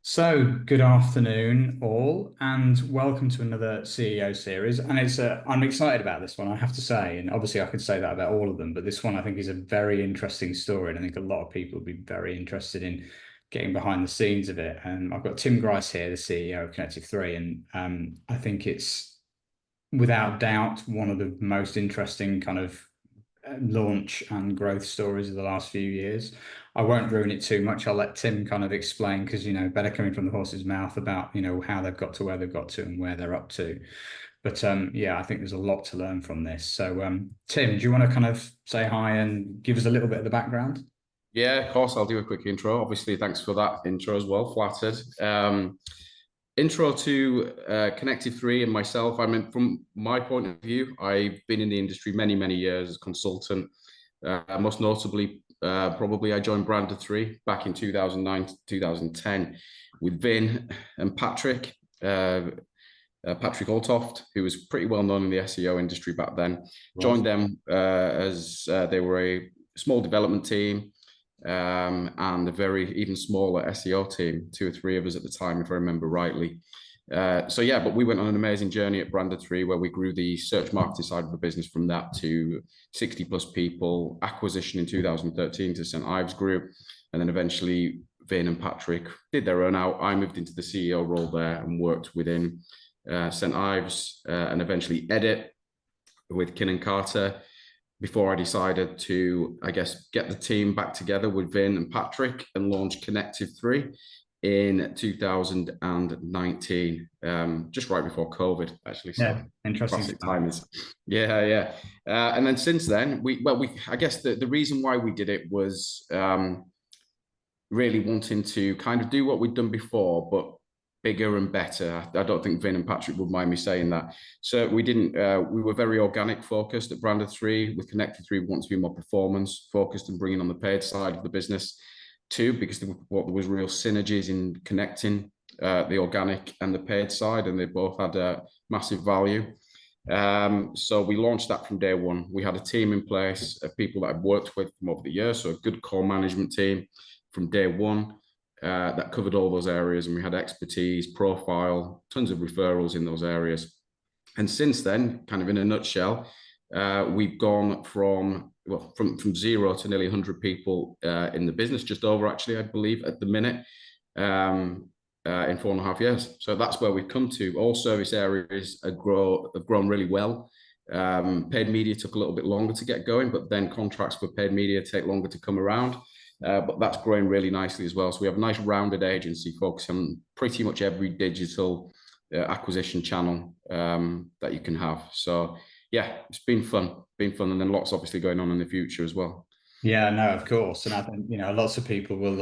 So, good afternoon, all, and welcome to another CEO series. And I'm excited about this one, I have to say. And obviously, I could say that about all of them, but this one I think is a very interesting story. And I think a lot of people would be very interested in getting behind the scenes of it. And I've got Tim Grice here, the CEO of Connective3. And I think it's without doubt one of the most interesting kind of launch and growth stories of the last few years. I won't ruin it too much. I'll let Tim kind of explain because, better coming from the horse's mouth about, how they've got to where they've got to and where they're up to. But yeah, I think there's a lot to learn from this. So, Tim, do you want to kind of say hi and give us a little bit of the background? Yeah, of course, I'll do a quick intro. Obviously, thanks for that intro as well. Flattered. Intro to Connective3 and myself. I mean, from my point of view, I've been in the industry many, many years as a consultant. Most notably, probably I joined Branded3 back in 2009 to 2010 with Vin and Patrick. Patrick Altoft, who was pretty well known in the SEO industry back then, Was. joined them as they were a small development team and a very even smaller SEO team, two or three of us at the time, if I remember rightly. So yeah, but we went on an amazing journey at Branded3 where we grew the search marketing side of the business from that to 60 plus people, acquisition in 2013 to St. Ives Group, and then eventually Vin and Patrick did their own out. I moved into the CEO role there and worked within St. Ives and eventually Edit with Kin and Carter before I decided to, I guess, get the team back together with Vin and Patrick and launch Connective3 in 2019, just right before COVID, actually. So Yeah, interesting classic stuff. timers. Yeah, yeah. And then since then, I guess the reason why we did it was really wanting to kind of do what we'd done before, but bigger and better. I don't think Vin and Patrick would mind me saying that. So we didn't. We were very organic focused at Branded3. With Connected3, we want to be more performance focused and bringing on the paid side of the business too, because there was real synergies in connecting the organic and the paid side, and they both had a massive value. So we launched that from day one. We had a team in place of people that I've worked with from over the years, so a good core management team from day one that covered all those areas, and we had expertise, profile, tons of referrals in those areas. And since then, kind of in a nutshell, we've gone from zero to nearly 100 people in the business, just over actually, I believe, at the minute. In 4.5 years. So that's where we've come to. All service areas have grown really well. Paid media took a little bit longer to get going, but then contracts for paid media take longer to come around. But that's growing really nicely as well. So we have a nice rounded agency focusing on pretty much every digital acquisition channel that you can have. So yeah, it's been fun, and then lots obviously going on in the future as well. Yeah, no, of course. And I think, lots of people will,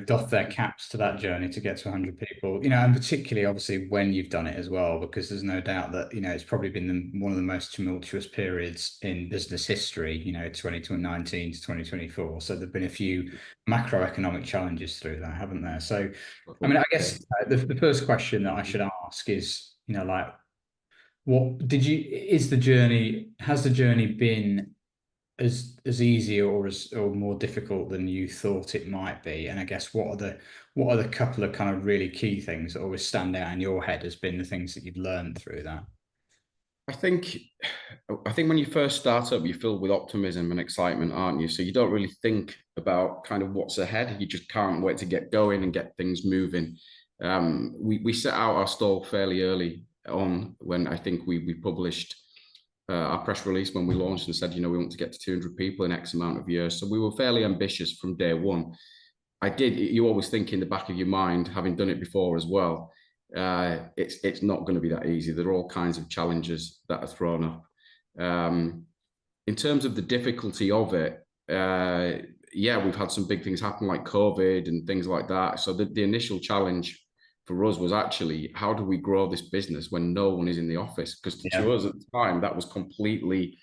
doff their caps to that journey to get to 100 people, and particularly obviously when you've done it as well, because there's no doubt that, it's probably been one of the most tumultuous periods in business history, 2019 to 2024. So there've been a few macroeconomic challenges through that, haven't there? So, I mean, I guess the first question that I should ask is, like, has the journey been as easy or more difficult than you thought it might be? And I guess what are the couple of kind of really key things that always stand out in your head as being the things that you've learned through that? I think I think when you first start up, you're filled with optimism and excitement, aren't you? So you don't really think about kind of what's ahead. You just can't wait to get going and get things moving. We set out our stall fairly early on when I think we published our press release when we launched and said, we want to get to 200 people in X amount of years. So we were fairly ambitious from day one. You always think in the back of your mind, having done it before as well, it's not going to be that easy. There are all kinds of challenges that are thrown up. In terms of the difficulty of it, yeah, we've had some big things happen like COVID and things like that. So the initial challenge for us was actually how do we grow this business when no one is in the office? Because Yeah. to us at the time, that was completely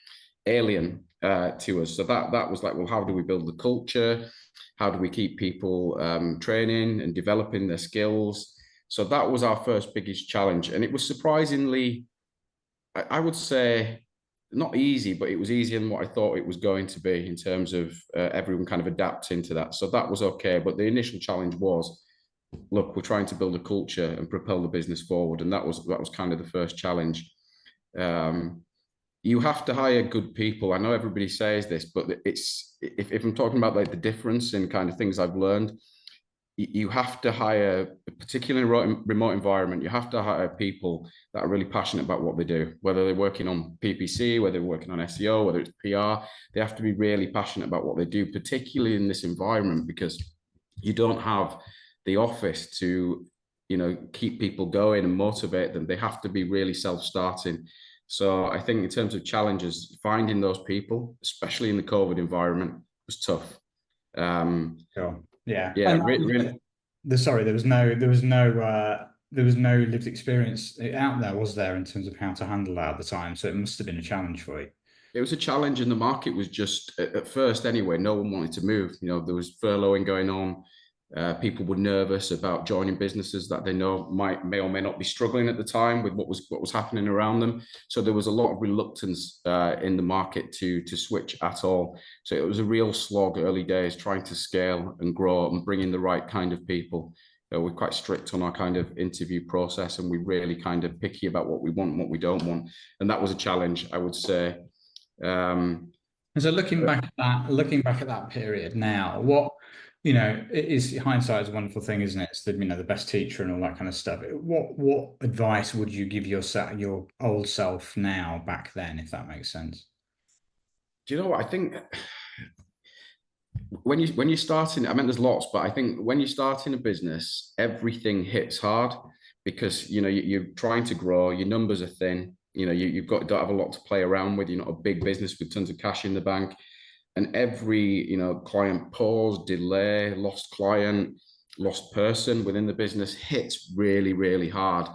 alien to us. So that was like, well, how do we build the culture? How do we keep people training and developing their skills? So that was our first biggest challenge. And it was surprisingly, I would say, not easy, but it was easier than what I thought it was going to be in terms of everyone kind of adapting to that. So that was okay. But the initial challenge was look, we're trying to build a culture and propel the business forward. And that was kind of the first challenge. You have to hire good people. I know everybody says this, but it's if I'm talking about like the difference in kind of things I've learned, you have to hire, particularly in a remote environment, you have to hire people that are really passionate about what they do, whether they're working on PPC, whether they're working on SEO, whether it's PR. They have to be really passionate about what they do, particularly in this environment, because you don't have the office to, keep people going and motivate them. They have to be really self-starting. So I think in terms of challenges, finding those people, especially in the COVID environment, was tough. Sure. Yeah. Yeah, And really. sorry, there was no lived experience out there, was there, in terms of how to handle that at the time? So it must have been a challenge for you. It was a challenge, and the market was just at first anyway. No one wanted to move. There was furloughing going on. People were nervous about joining businesses that they know may or may not be struggling at the time with what was happening around them. So there was a lot of reluctance in the market to switch at all. So it was a real slog early days trying to scale and grow and bring in the right kind of people. We're quite strict on our kind of interview process, and we're really kind of picky about what we want and what we don't want. And that was a challenge, I would say. And so looking back at that period now, it is hindsight is a wonderful thing, isn't it? It's the best teacher and all that kind of stuff. What advice would you give your old self now back then, if that makes sense? Do you know what I think? When you're starting, I mean, there's lots, but I think when you start in a business, everything hits hard because you're trying to grow, your numbers are thin, you've don't have a lot to play around with. You're not a big business with tons of cash in the bank, and every client pause, delay, lost client, lost person within the business hits really, really hard.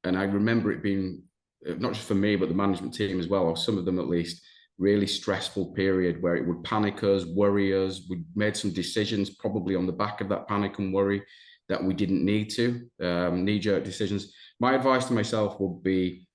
And I remember it being not just for me, but the management team as well, or some of them at least, really stressful period where it would panic us, worry us. We made some decisions probably on the back of that panic and worry that we didn't need to, knee-jerk decisions. My advice to myself would be,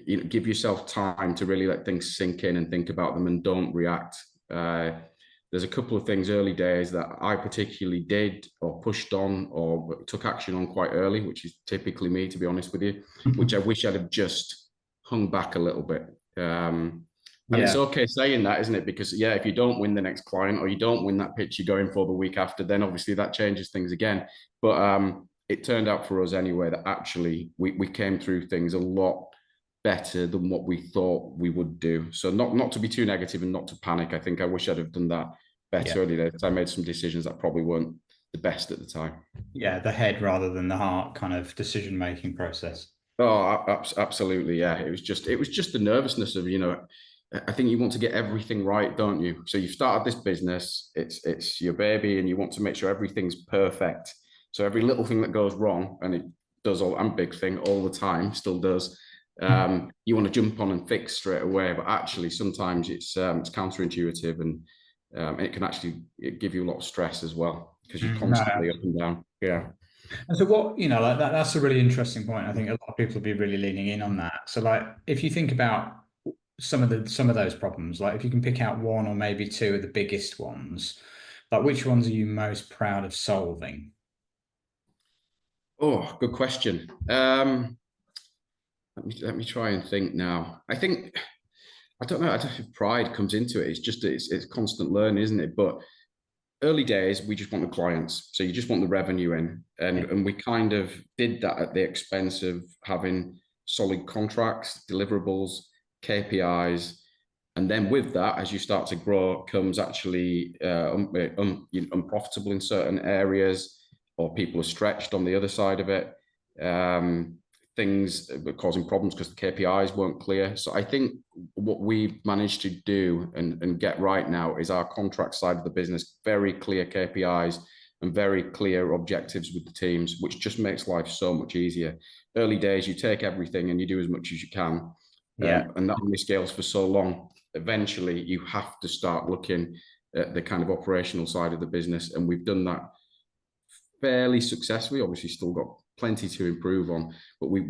give yourself time to really let things sink in and think about them and don't react. There's a couple of things early days that I particularly did or pushed on or took action on quite early, which is typically me, to be honest with you, which I wish I'd have just hung back a little bit. And it's okay saying that, isn't it? Because if you don't win the next client or you don't win that pitch you're going for the week after, then obviously that changes things again. But it turned out for us anyway that actually we came through things a lot better than what we thought we would do. So not to be too negative and not to panic. I think I wish I'd have done that better early days. I made some decisions that probably weren't the best at the time. Yeah, the head rather than the heart kind of decision-making process. Oh, absolutely. Yeah. It was just the nervousness of, I think you want to get everything right, don't you? So you've started this business, it's your baby, and you want to make sure everything's perfect. So every little thing that goes wrong, and it does I'm big thing all the time, still does. You want to jump on and fix straight away, but actually sometimes it's counterintuitive, and it can actually give you a lot of stress as well because you're constantly up and down. Yeah. And so like that's a really interesting point. I think a lot of people will be really leaning in on that. So like if you think about some of those problems, like if you can pick out one or maybe two of the biggest ones, like which ones are you most proud of solving? Oh, good question. Let me try and think now. I think I don't know if pride comes into it. It's just it's constant learning, isn't it? But early days, we just want the clients. So you just want the revenue in. And we kind of did that at the expense of having solid contracts, deliverables, KPIs. And then with that, as you start to grow, comes actually unprofitable in certain areas, or people are stretched on the other side of it. Things were causing problems because the KPIs weren't clear. So I think what we've managed to do and get right now is our contract side of the business, very clear KPIs and very clear objectives with the teams, which just makes life so much easier. Early days, you take everything and you do as much as you can. And that only scales for so long. Eventually, you have to start looking at the kind of operational side of the business. And we've done that fairly successfully. Obviously, still got plenty to improve on, but we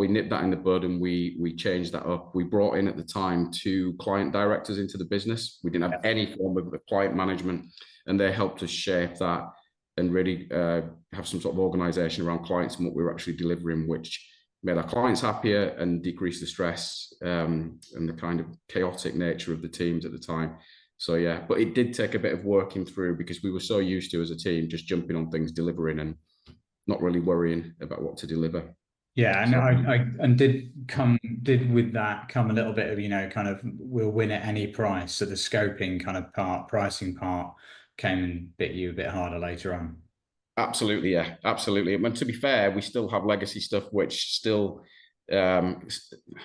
nipped that in the bud and we changed that up. We brought in at the time 2 client directors into the business. We didn't have any form of client management, and they helped us shape that. and really have some sort of organization around clients and what we were actually delivering, which made our clients happier and decreased the stress and the kind of chaotic nature of the teams at the time. So yeah, but it did take a bit of working through because we were so used to, as a team, just jumping on things, delivering, and not really worrying about what to deliver. Yeah, and So did with that come a little bit of, kind of we'll win at any price. So the scoping kind of pricing part came and bit you a bit harder later on. absolutely, yeah, absolutely. And to be fair, we still have legacy stuff which still um,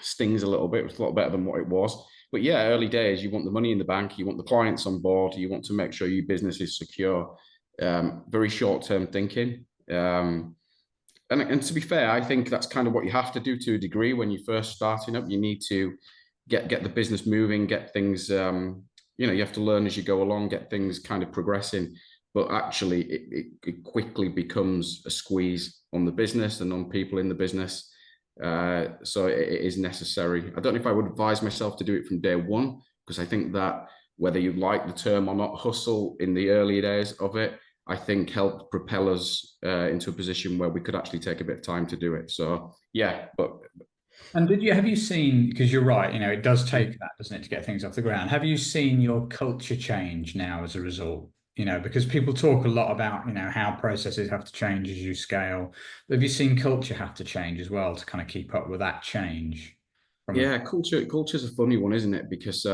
stings a little bit. It's a lot better than what it was. But yeah, early days, you want the money in the bank, you want the clients on board, you want to make sure your business is secure. Very short-term thinking. And to be fair, I think that's kind of what you have to do to a degree when you're first starting up. You need to get the business moving, get things. You have to learn as you go along, get things kind of progressing. But actually, it quickly becomes a squeeze on the business and on people in the business. So it is necessary. I don't know if I would advise myself to do it from day one, because I think that whether you like the term or not, hustle in the early days of it, I think helped propel us into a position where we could actually take a bit of time to do it. So yeah, but And have you seen, because you're right, it does take that, doesn't it, to get things off the ground. Have you seen your culture change now as a result? Because people talk a lot about, how processes have to change as you scale. But have you seen culture have to change as well to kind of keep up with that change from a yeah, culture's a funny one, isn't it? Because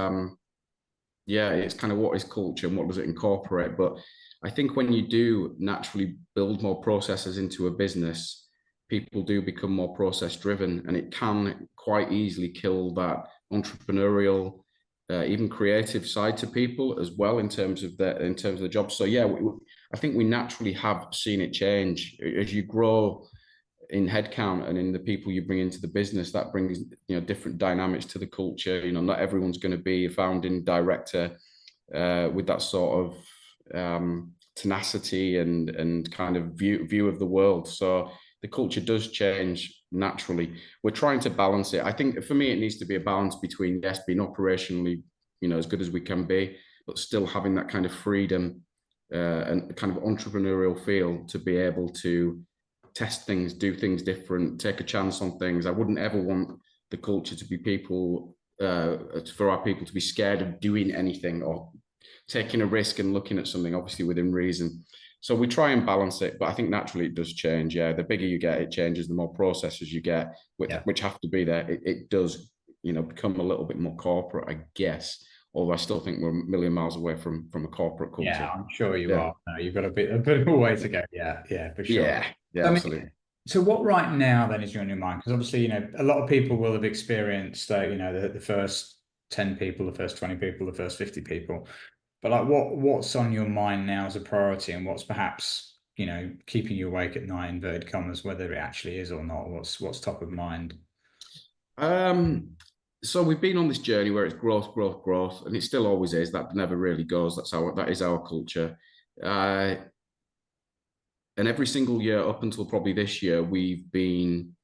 yeah, it's kind of what is culture and what does it incorporate. But I think when you do naturally build more processes into a business, people do become more process driven, and it can quite easily kill that entrepreneurial, even creative side to people as well in terms of the job. So yeah, I think we naturally have seen it change as you grow in headcount and in the people you bring into the business. That brings different dynamics to the culture. Not everyone's going to be a founding director with that sort of tenacity and kind of view of the world. So the culture does change naturally. We're trying to balance it. I think for me, it needs to be a balance between, yes, being operationally, as good as we can be, but still having that kind of freedom and kind of entrepreneurial feel to be able to test things, do things different, take a chance on things. I wouldn't ever want the culture to be for our people to be scared of doing anything or taking a risk and looking at something, obviously within reason. So we try and balance it, but I think naturally it does change. Yeah, the bigger you get, it changes. The more processes you get, which have to be there, it does, become a little bit more corporate, I guess. Although I still think we're a million miles away from a corporate Yeah, culture. I'm sure you Yeah, are. No, you've got a bit of a way to go. Yeah, yeah, for sure. yeah, yeah, I absolutely. mean, so what right now then is on your mind? Because obviously, a lot of people will have experienced the first 10 people, the first 20 people, the first 50 people. But like what's on your mind now as a priority and what's perhaps, keeping you awake at night, inverted commas, whether it actually is or not, what's top of mind? So we've been on this journey where it's growth, growth, growth, and it still always is. That never really goes. That is our culture. Uh, and every single year up until probably this year, we've been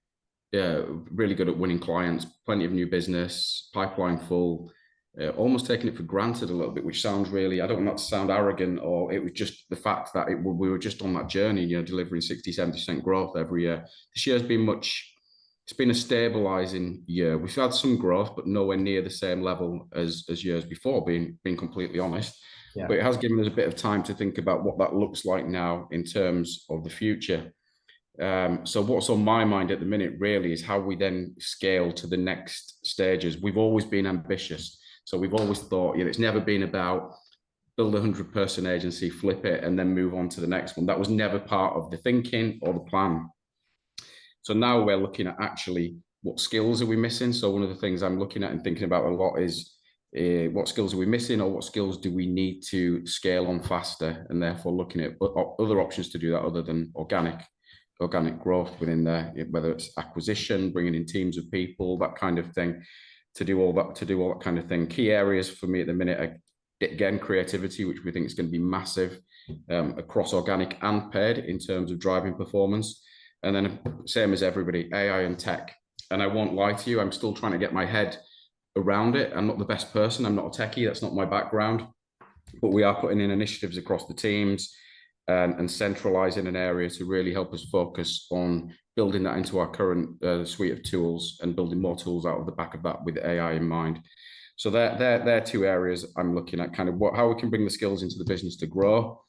really good at winning clients, plenty of new business, pipeline full, almost taking it for granted a little bit, which sounds really, I don't want that to sound arrogant, or it was just the fact that we were just on that journey, delivering 60, 70% growth every year. This year's been it's been a stabilizing year. We've had some growth, but nowhere near the same level as years before, being completely honest. Yeah. But it has given us a bit of time to think about what that looks like now in terms of the future. So what's on my mind at the minute really is how we then scale to the next stages. We've always been ambitious. So we've always thought, it's never been about build a 100-person agency, flip it, and then move on to the next one. That was never part of the thinking or the plan. So now we're looking at actually what skills are we missing? So one of the things I'm looking at and thinking about a lot is what skills are we missing, or what skills do we need to scale on faster, and therefore looking at other options to do that other than organic growth within there, whether it's acquisition, bringing in teams of people, that kind of thing, to do all that kind of thing. Key areas for me at the minute are, again, creativity, which we think is going to be massive across organic and paid in terms of driving performance. And then same as everybody, AI and tech. And I won't lie to you, I'm still trying to get my head around it. I'm not the best person. I'm not a techie. That's not my background. But we are putting in initiatives across the teams, and centralize in an area to really help us focus on building that into our current suite of tools and building more tools out of the back of that with AI in mind. So they're two areas I'm looking at, kind of how we can bring the skills into the business to grow,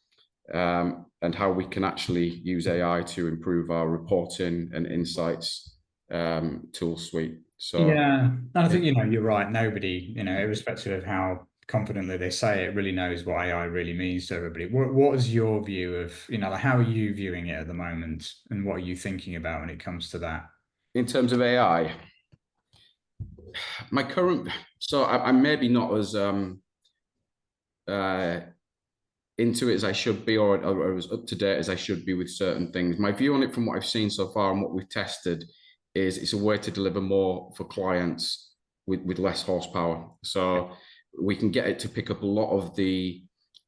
and how we can actually use AI to improve our reporting and insights tool suite. So Yeah, and I yeah. think, you're right. Nobody, irrespective of how confidently they say it, really knows what AI really means to everybody. What is your view of, like, how are you viewing it at the moment, and what are you thinking about when it comes to that? In terms of AI, my current, so I'm maybe not as uh, into it as I should be, or as up to date as I should be with certain things. My view on it, from what I've seen so far and what we've tested, is it's a way to deliver more for clients with less horsepower. So we can get it to pick up a lot of the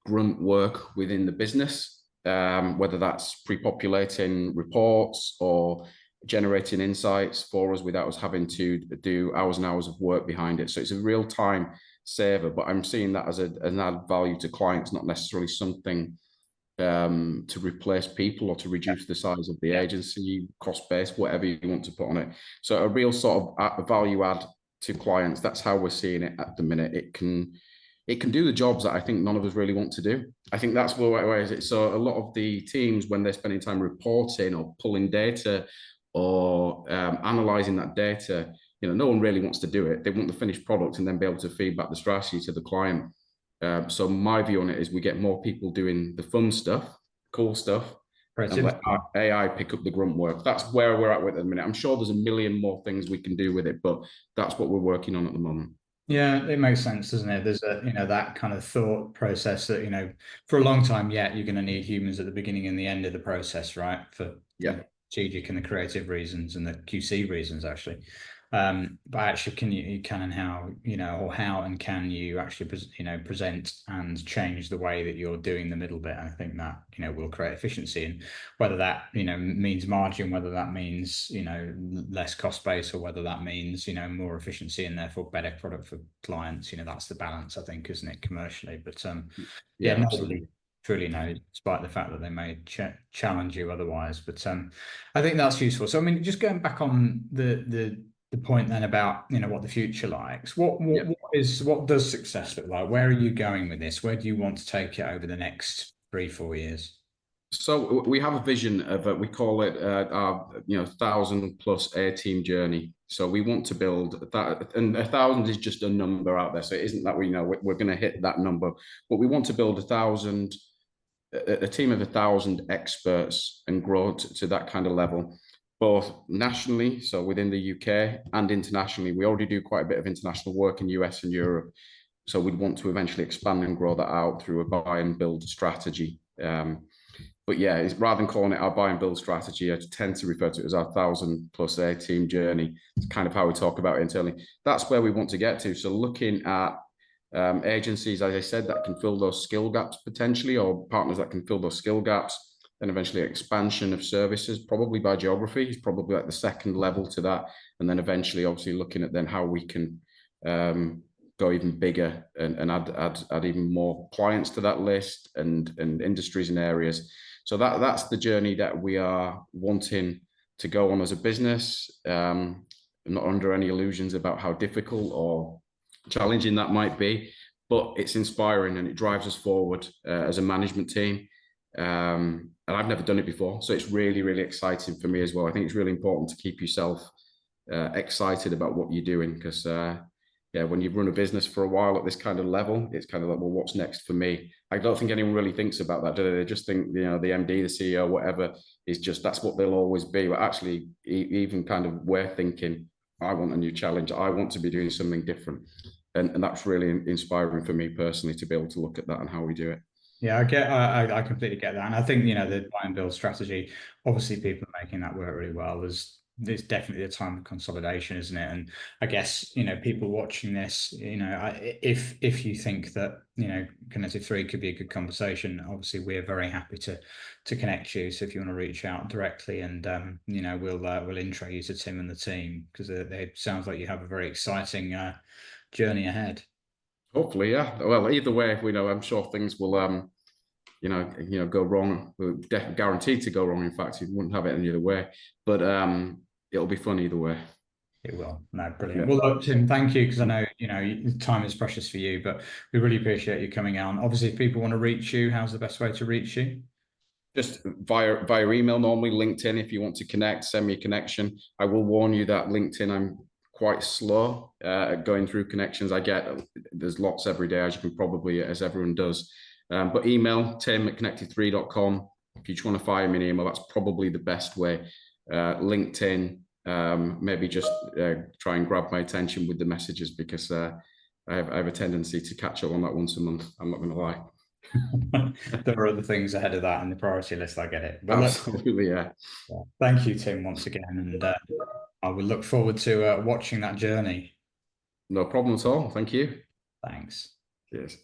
grunt work within the business, whether that's pre-populating reports or generating insights for us without us having to do hours and hours of work behind it. So it's a real time saver, but I'm seeing that as an added value to clients, not necessarily something to replace people or to reduce the size of the Yeah. agency, cost base, whatever you want to put on it. So a real sort of value add to clients. That's how we're seeing it at the minute. It can do the jobs that I think none of us really want to do. I think that's where is it. So a lot of the teams, when they're spending time reporting or pulling data or analyzing that data, no one really wants to do it. They want the finished product and then be able to feedback the strategy to the client. So my view on it is we get more people doing the fun stuff, cool stuff, and Creativity. let AI pick up the grunt work. That's where we're at with it at the minute. I'm sure there's a million more things we can do with it, but that's what we're working on at the moment. Yeah, it makes sense, doesn't it? There's that kind of thought process that, for a long time yet, you're going to need humans at the beginning and the end of the process, right? For Yeah, the strategic and the creative reasons and the QC reasons, actually. But actually, can and how, or how and can you actually, present and change the way that you're doing the middle bit? And I think that, will create efficiency, and whether that, means margin, whether that means, less cost base, or whether that means, more efficiency and therefore better product for clients, that's the balance, I think, isn't it, commercially? But yeah, yeah, nobody absolutely. truly knows, despite the fact that they may challenge you otherwise. But I think that's useful. So I mean, just going back on the point then about what the future likes. Yeah. What does success look like? Where are you going with this? Where do you want to take it over the next 3-4 years? So we have a vision of we call it our 1,000+ A team journey. So we want to build that, and 1,000 is just a number out there. So it isn't that we know we're going to hit that number, but we want to build 1,000, a team of 1,000 experts and grow to that kind of level, both nationally, so within the UK, and internationally. We already do quite a bit of international work in US and Europe. So we'd want to eventually expand and grow that out through a buy and build strategy. But yeah, it's, rather than calling it our buy and build strategy, I tend to refer to it as our 1,000+ A team journey. It's kind of how we talk about it internally. That's where we want to get to. So looking at agencies, as I said, that can fill those skill gaps potentially, or partners that can fill those skill gaps, then eventually expansion of services, probably by geography, is probably like the second level to that. And then eventually, obviously, looking at then how we can go even bigger and add even more clients to that list and industries and areas. So that's the journey that we are wanting to go on as a business. Not under any illusions about how difficult or challenging that might be, but it's inspiring and it drives us forward as a management team. And I've never done it before, so it's really, really exciting for me as well. I think it's really important to keep yourself excited about what you're doing, because yeah, when you've run a business for a while at this kind of level, it's kind of like, well, what's next for me? I don't think anyone really thinks about that, do they? They just think, the MD, the CEO, whatever, is just, that's what they'll always be. But actually, even kind of we're thinking, I want a new challenge. I want to be doing something different. And that's really inspiring for me personally to be able to look at that and how we do it. Yeah, I completely get that, and I think the buy and build strategy. Obviously, people are making that work really well. There's definitely a time of consolidation, isn't it? And I guess people watching this, if you think that Connective3 could be a good conversation, obviously we're very happy to connect you. So if you want to reach out directly, and we'll intro you to Tim and the team, because it sounds like you have a very exciting journey ahead. Hopefully, yeah. Well, either way, I'm sure things will go wrong. We're guaranteed to go wrong. In fact, you wouldn't have it any other way. But it'll be fun either way. It will. No, brilliant. Yeah. Well, look, Tim, thank you, because I know, time is precious for you, but we really appreciate you coming on. Obviously, if people want to reach you, how's the best way to reach you? Just via email, normally LinkedIn. If you want to connect, send me a connection. I will warn you that LinkedIn, I'm quite slow at going through connections. There's lots every day, as you can probably, as everyone does. But email tim@connective3.com. If you just want to fire me an email, that's probably the best way. LinkedIn, maybe just try and grab my attention with the messages, because I have a tendency to catch up on that once a month. I'm not going to lie. There are other things ahead of that in the priority list. I get it. But Absolutely, yeah. thank you, Tim, once again. And I will look forward to watching that journey. No problem at all. Thank you. Thanks. Cheers.